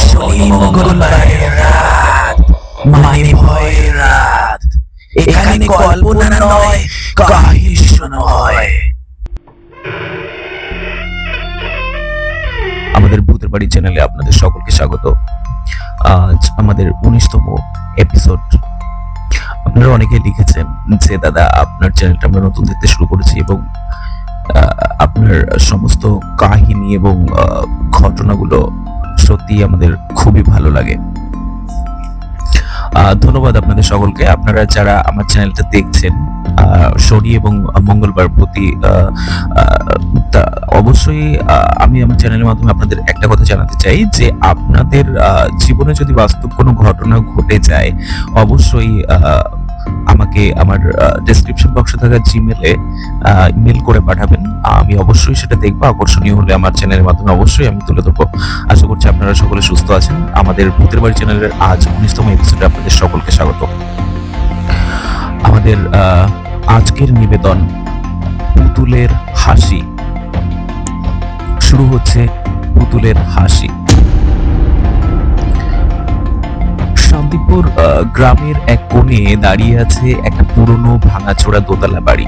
শনি মঙ্গলবারের রাত মানে ভয়ের রাত। এখানে কল্পনা নয়, কাহিনী শোনা হয়। আমাদের ভূতের বাড়ি চ্যানেলে আপনাদের সকলকে স্বাগত। আজ আমাদের 19তম এপিসোড। আপনারা অনেকে লিখেছেন যে দাদা আপনার চ্যানেলটা আমরা নতুন দেখতে শুরু করেছি এবং আপনার সমস্ত কাহিনী এবং ঘটনাগুলো সত্যি আমাদের খুবই ভালো লাগে। ধন্যবাদ আপনাদের সকলকে। আপনারা যারা আমার চ্যানেলটা দেখছেন শনি এবং মঙ্গলবার প্রতি, অবশ্যই আমি আমার চ্যানেলের মাধ্যমে আপনাদের একটা কথা জানাতে চাই যে আপনাদের জীবনে যদি বাস্তব কোনো ঘটনা ঘটে যায় অবশ্যই আমাকে আমার ডেসক্রিপশন বক্সে থাকা জিমেলে ইমেল করে পাঠাবেন। আমি অবশ্যই সেটা দেখবো। আকর্ষণীয় হলে আমার চ্যানেলের মাধ্যমে অবশ্যই আমি তুলে ধরবো। আশা করছি আপনারা সকলে সুস্থ আছেন। আমাদের ভূতের বাড়ি চ্যানেলের আজ 19তম এপিসোডে আপনাদের সকলকে স্বাগত। আমাদের আজকের নিবেদন পুতুলের হাসি। শুরু হচ্ছে পুতুলের হাসি। শান্তিপুর গ্রামের এক কোণে দাঁড়িয়ে আছে একটা পুরনো ভাঙাচোরা দোতলা বাড়ি।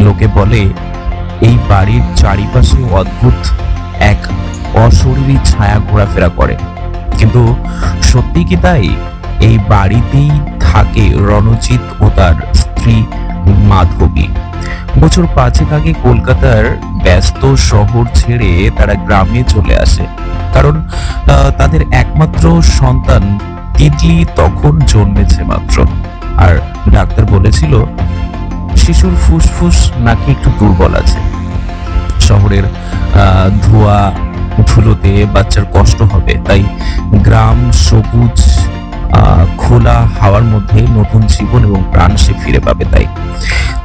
লোকে বলে এই বাড়ির চারিপাশে অদ্ভুত এক অশরীরী ছায়া ঘোরাফেরা করে, কিন্তু সত্যি কি তাই? এই বাড়িতেই থাকে রণজিৎ ও তার স্ত্রী মাধবী। বছর 5 আগে কলকাতার ব্যস্ত শহর ছেড়ে তারা গ্রামে চলে আসে, কারণ তাদের একমাত্র সন্তান তিতলি তখন জন্মেছে মাত্র। আর ডাক্তার বলেছিল শিশুর ফুসফুস নাকি একটু দুর্বল আছে। শহরের ধোঁয়া ধুলোতে বাচ্চার কষ্ট হবে, তাই গ্রাম সবুজ খোলা হাওয়ার মধ্যে নতুন জীবন এবং প্রাণ সে ফিরে পাবে। তাই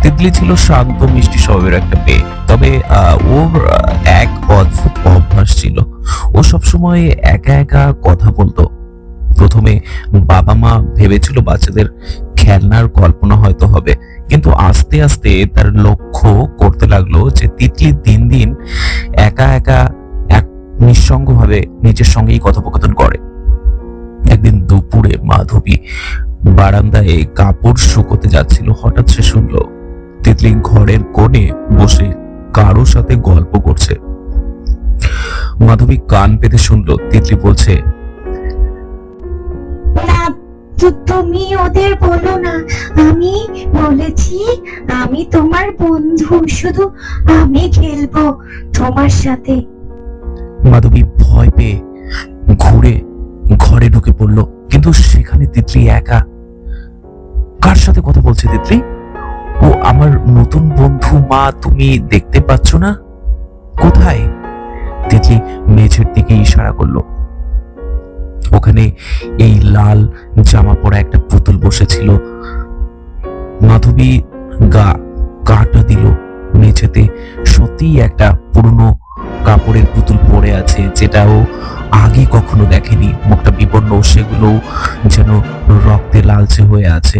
তিতলি ছিল শান্ত মিষ্টি স্বভাবের একটা মেয়ে, তবে ওর এক অদ্ভুত অভ্যাস ছিল। ও সবসময় একা একা কথা বলতো। প্রথমে বাবা মা ভেবেছিল বাচ্চাদের খেলনার কল্পনা হয়তো হবে, কিন্তু আস্তে আস্তে তার লক্ষ্য করতে লাগলো যে তিতলি দিন দিন একা একা এক নিঃসঙ্গভাবে নিজের সঙ্গেই কথোপকথন করে। একদিন দুপুরে মাধবী বারান্দায় কাপড় শুকোতে যাচ্ছিল। হঠাৎ সে শুনলো তিতলি ঘরের কোণে বসে কারোর সাথে গল্প করছে। মাধবী কান পেতে শুনলো তিতলি বলছে, তুমি ওদের বলো না, আমি বলেছি আমি তোমার বন্ধু, শুধু আমি খেলবো তোমার সাথে। মাধবী ভয় পেয়ে ঘুরে ঘরে ঢুকে পড়লো, কিন্তু সেখানে তিতলি একা। কার সাথে কথা বলছে তিতলি? ও আমার নতুন বন্ধু মা, তুমি দেখতে পাচ্ছ না? কোথায়? তিতলি মেঝের দিকে ইশারা করলো। ওখানে এই লাল জামা পরা একটা পুতুল বসেছিল। মাধবী গাটা দিল মেঝেতে। সত্যি একটা পুরনো কাপড়ের পুতুল পরে আছে, যেটাও আগে কখনো দেখেনি। মুখটা বিবর্ণ, সেগুলো যেন রক্তে লালচে হয়ে আছে।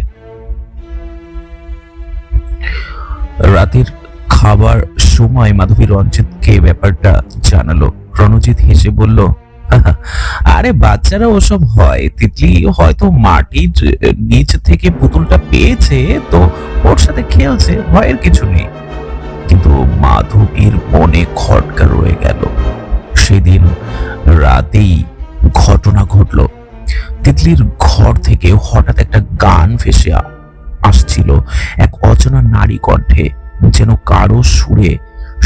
রাতের খাবার সময় মাধবী রণজিৎকে ব্যাপারটা জানালো। রণজিৎ হেসে বলল, আরে বাচ্চারা ওসব হয়, তিতলি হয়তো মাটির নিচ থেকে পুতুলটা পেয়েছে তো ওর সাথে খেলছে, ভয়ের কিছু নেই। কিন্তু মাধবীর মনে খটকা রয়ে গেল। সেদিন রাতেই ঘটনা ঘটল। তিতলির ঘর থেকে হঠাৎ একটা গান ভেসে আসছিল, এক অচেনা নারী কণ্ঠে, যেন কারো সুরে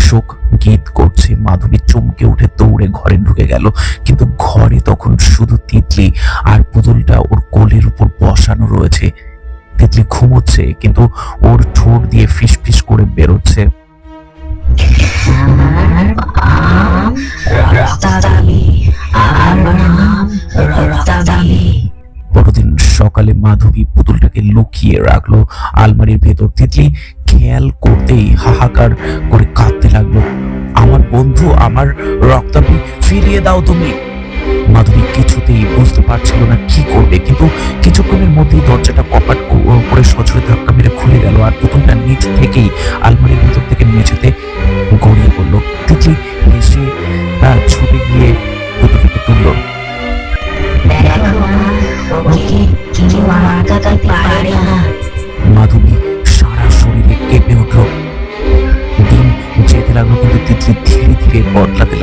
শোক গীত করছে। মাধবী চমকে উঠে দৌড়ে ঘরে ঢুকে গেল, কিন্তু ঘরে তখন শুধু তিতলি আর পুতুলটা ওর কোলের উপর বসানো রয়েছে। তিতলি ঘুমোচ্ছে, কিন্তু ওর ঠোঁট দিয়ে ফিস ফিস করে বেরোচ্ছে, পরদিন সকালে মাধবী পুতুলটাকে লুকিয়ে রাখলো আলমারির ভেতর। তিতলি খেয়াল করতেই হাহাকার করে কাঁদতে লাগলো, আমার বন্ধু, আমার রক্তাভি ফিরিয়ে দাও তুমি। মাধবী কিছুতেই বুঝতে পারছিল না কি করবে, কিন্তু কিছুক্ষণের মধ্যেই দরজাটা কপাট করে সজোরে ধাক্কা মেরে খুলে গেল, আর পুতুলটা নিচ থেকেই আলমারির ভিতর থেকে মেঝেতে গড়িয়ে পড়লো। তিতলি হেসে ছুটে গিয়ে পুতুলটা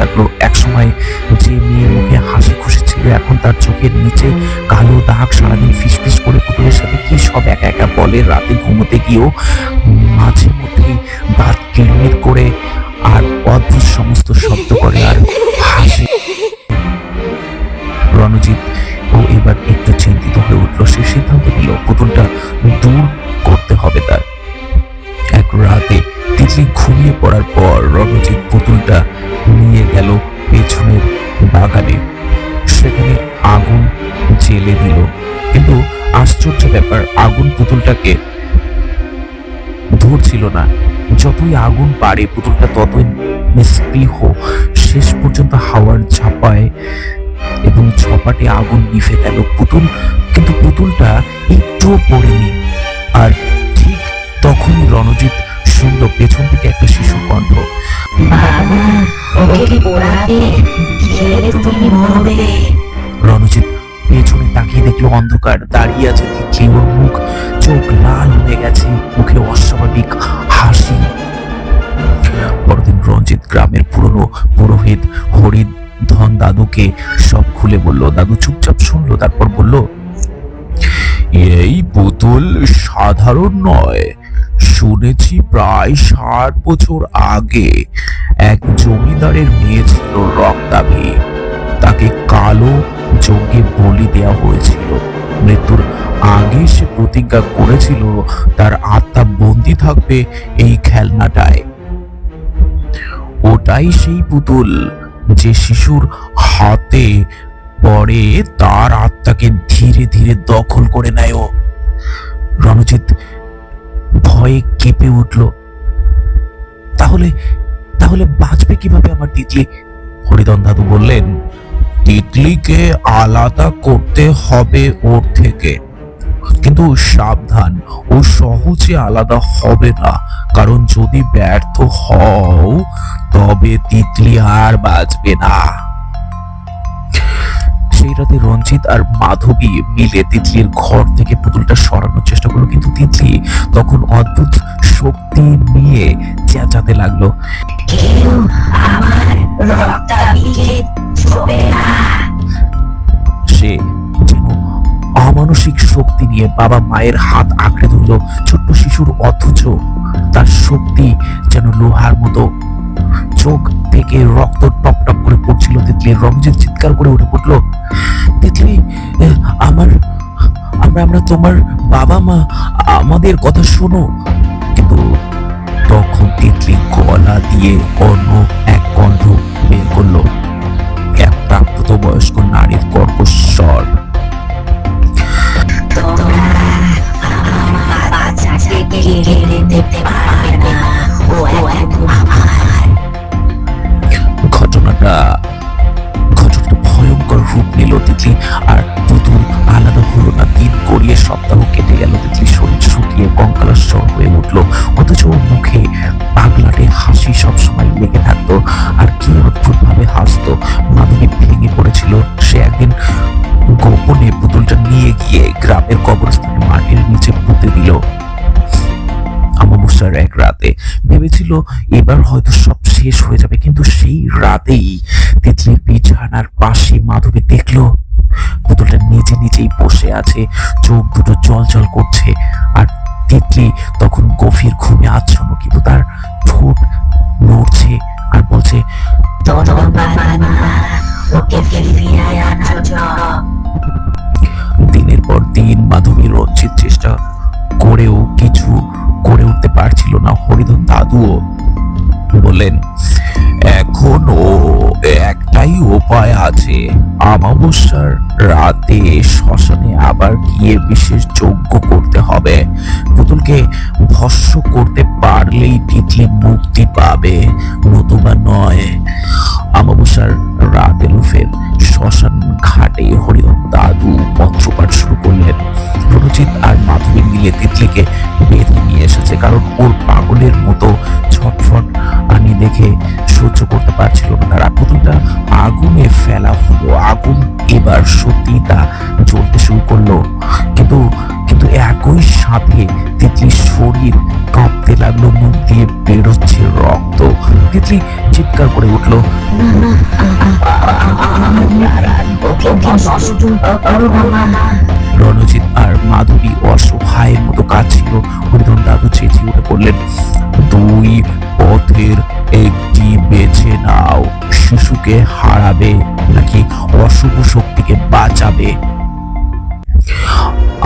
লাগলো। একসময় যে মেয়ের মুখে হাসি খুশি ছিল, এখন তার চোখের নিচে কালো দাগ। সারাদিন ফিসফিস করে পুতুলের সাথে কি সব একা একা বলে। রাতে ঘুমোতে গিয়েও মাঝে মধ্যেই দাঁত কিরমির করে আর অদ্ভুত সমস্ত শব্দ করে আর হাসে। রণজিৎ ও এবার একটু চিন্তিত হয়ে উঠলো। সে সিদ্ধান্ত নিল পুতুলটা দূর করতে হবে তার। এক রাতে তিতলি ঘুমিয়ে পড়ার পর রণজিৎ পুতুলটা নিয়ে গেল পেছনের বাগানে। সেখানে আগুন জ্বেলে দিল, কিন্তু আশ্চর্য ব্যাপার, আগুন পুতুলটাকে ধরছিল না। যতই আগুন বাড়ে পুতুলটা ততই নিস্পৃহ। শেষ পর্যন্ত হাওয়ার ঝাঁপায় এবং ঝপাটে আগুন নিভে গেল। কিন্তু পুতুলটা একটুও পড়েনি। আর ঠিক তখনই রণজিৎ শুনল পেছন থেকে একটা শিশুর কণ্ঠ। রণজিৎ পেছনে তাকিয়ে দেখলো অন্ধকার। দাঁড়িয়ে আছে তিতলি। ওর মুখ চোখ লাল হয়ে গেছে, মুখে অস্বাভাবিক হাসি। পরদিন রঞ্জিত গ্রামের পুরনো পুরোহিত হরিধন দাদুকে সব খুলে বলল। দাদু চুপচাপ শুনলো, তারপর বলল, এই পুতুল সাধারণ নয়। শুনেছি প্রায় 60 বছর আগে এক জমিদারের মেয়ে ছিল রক্তাভি। তাকে কালো যজ্ঞে বলি দেওয়া হয়েছিল। মৃত্যুর আগে সে প্রতিজ্ঞা করেছিল তার আত্মা বন্দী থাকবে এই খেলনাটায়। ওটাই সেই পুতুল যে শিশুর হাতে পড়ে তার আত্মাকে ধীরে ধীরে দখল করে নেয়। রণজিৎ ভয়ে কেঁপে উঠল। তাহলে তাহলে বাঁচবে কিভাবে আমার তিতলি? হরিধন দাদু বললেন, তিতলিকে আলাদা করতে হবে ওর থেকে, কিন্তু সাবধান, ও সহজে আলাদা হবে না। কারণ যদি ব্যর্থ হও তবে তিতলি আর বাঁচবে না। সেই রাতে রঞ্জিত আর মাধবী মিলে তিতলির ঘর থেকে পুতুলটা সরানোর চেষ্টা করলো, কিন্তু তিতলি তখন অদ্ভুত শক্তি নিয়ে চেঁচাতে লাগলো, সে যেন অমানসিক শক্তি নিয়ে বাবা মায়ের হাত আঁকড়ে ধরল ছোট্ট শিশুর, অথচ তার শক্তি যেন লোহার মতো। চোখ থেকে রক্ত টপ টপ করে পড়ছিল তিতলির। রঞ্জিত চিৎকার করে উঠে পড়ল, তিতলি, আমরা তোমার বাবা মা, আমাদের কথা শোনো। কিন্তু তখন তিতলি গলা দিয়ে অন্য এক কণ্ঠ বের করলো, এক প্রাপ্তবয়স্ক নারীর কর্কশ স্বর। ঘটনাটা ভয়ঙ্কর রূপ নিল। তিতলি আর পুতুল আলাদা হলো না। দিন গড়িয়ে সপ্তাহ কেটে গেল। তিতলি শরীর শুকিয়ে কঙ্কালস্বর হয়ে উঠলো, অথচ ওর মুখে পাগলাটে হাসি সবসময় লেগে থাকতো। আর কি অদ্ভুত ভাবে হাসতো। মাধবী ভেঙে পড়েছিল। সে একদিন গোপনে পুতুলটা নিয়ে গিয়ে গ্রামের কবরস্থানে মাটির নিচে পুঁতে দিল। অমাবস্যার এক রাতে ভেবেছিল এবার হয়তো সব শেষ হয়ে যাবে, কিন্তু সেই রাতেই তিতলির বিছানার পাশে মাধবী দেখলো পুতুলটা নিজে নিজেই বসে আছে, চোখ দুটো জল জল করছে। আর তিতলি তখন গভীর ঘুমে আচ্ছন্ন, কিন্তু তার ঠোঁট নড়ছে আর বলছে, দিনের পর দিন মাধবী রঞ্জিত চেষ্টা করেও কিছু করে উঠতে পারছিল না। হরিধন দাদুও বললেন, এখনো একটাই উপায় আছে। অমাবস্যার রাতে শ্মশানে আবার গিয়ে বিশেষ যজ্ঞ করতে হবে। পুতুলকে ভস্ম করতে পারলেই তিতলি মুক্তি পাবে, নতুবা নয়। অমাবস্যার রাত এলো ফের। শ্মশান ঘাটে হরিধন দাদু মন্ত্রপাঠ শুরু করলেন। রণজিৎ আর মাধবী মিলে তিতলিকে বেঁধে নিয়ে এসেছে, কারণ ওর পাগলের মতো ছটফট আনি দেখে সহ্য করতে পারছিল না তারা। পুতুলটা আগুনে ফেলা হলো। আগুন এবার সত্যি তা জ্বলতে শুরু করলো, কিন্তু এক একই সাথে তিতলির শরীর কাঁপতে লাগলো, মুখ দিয়ে বেরোচ্ছে রক্ত। তিতলি চিৎকার করে উঠলো, রণজিৎ আর মাধবী অসহায়ের মতো কাঁদছিল। হরিধন দাদু চেঁচিয়ে উঠে পড়লেন, দুই পথের একটি বেছে নাও, শিশুকে হারাবে নাকি অশুভ শক্তিকে বাঁচাবে।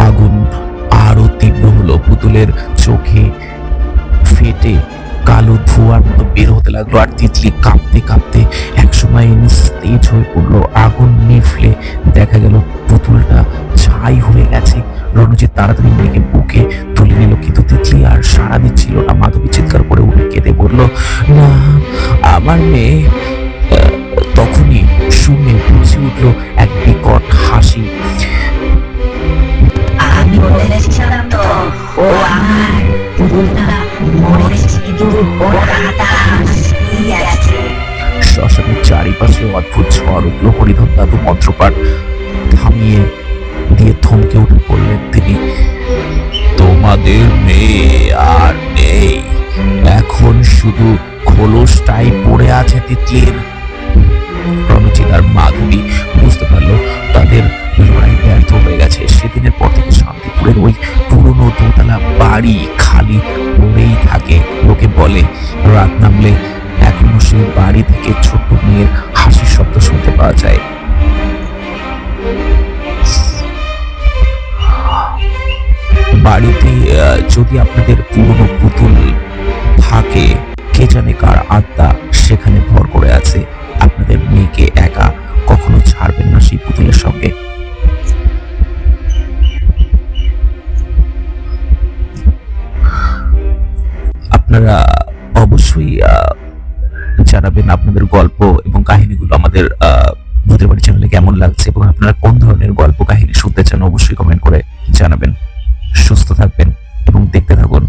আগুন আরো তীব্র হলো, পুতুলের চোখে ফেটে কালো ধোঁয়ার মতো বের হতে লাগলো, আর তিতলি কাঁপতে কাঁপতে একসময় নিস্তেজ হয়ে পড়লো। আগুন নিভলে দেখা গেল পুতুলটা ছাই হয়ে গেছে। রণজিৎ তাড়াতাড়ি মেয়েকে বুকে তুলে নিল, কিন্তু তিতলি আর সাড়া দিচ্ছিল না। মাধবী চিৎকার করে উঠে কেঁদে বলল, না, আমার মেয়ে। তখনই শুনে বুঝে উঠল এক বিকট হাসি। আমি বলেছিলাম তো, ও আমার পুতুলটা মরেছে, কিন্তু ওর আত্মা ফিরে আছে। শ্মশানের চারিপাশে অদ্ভুত ঝড় উঠল। হরিধন দাদু মন্ত্রপাঠ থামিয়ে দিয়ে থমকে উঠে পড়লেন তিনি, তোমাদের মেয়ে আর নেই, এখন শুধু খোলসটাই পড়ে আছে তিতলির। রণজিৎ আর মাধবী বুঝতে পারলো তাদের লড়াই ব্যর্থ হয়ে গেছে। সেদিনের পর থেকে শান্তিপুরের ওই পুরনো দোতলা বাড়ি খালি পড়েই থাকে। লোকে বলে রাত নামলে এখনো সেই বাড়ি থেকে ছোট্ট মেয়ের হাসির শব্দ শুনতে পাওয়া যায়। বাড়িতে যদি আপনাদের পুরনো পুতুল থাকে, কে জানে কার আত্মা সেখানে ভর করে আছে। আপনাদের মেয়েকে একা কখনো ছাড়বেন না সেই পুতুলের সঙ্গে। আপনারা অবশ্যই জানাবেন আপনাদের গল্প এবং কাহিনীগুলো আমাদের ভূতের বাড়ি চ্যানেলে কেমন লাগছে, এবং আপনারা কোন ধরনের গল্প কাহিনী শুনতে চান অবশ্যই কমেন্ট করে জানাবেন। সুস্থ থাকবেন এবং দেখতে থাকুন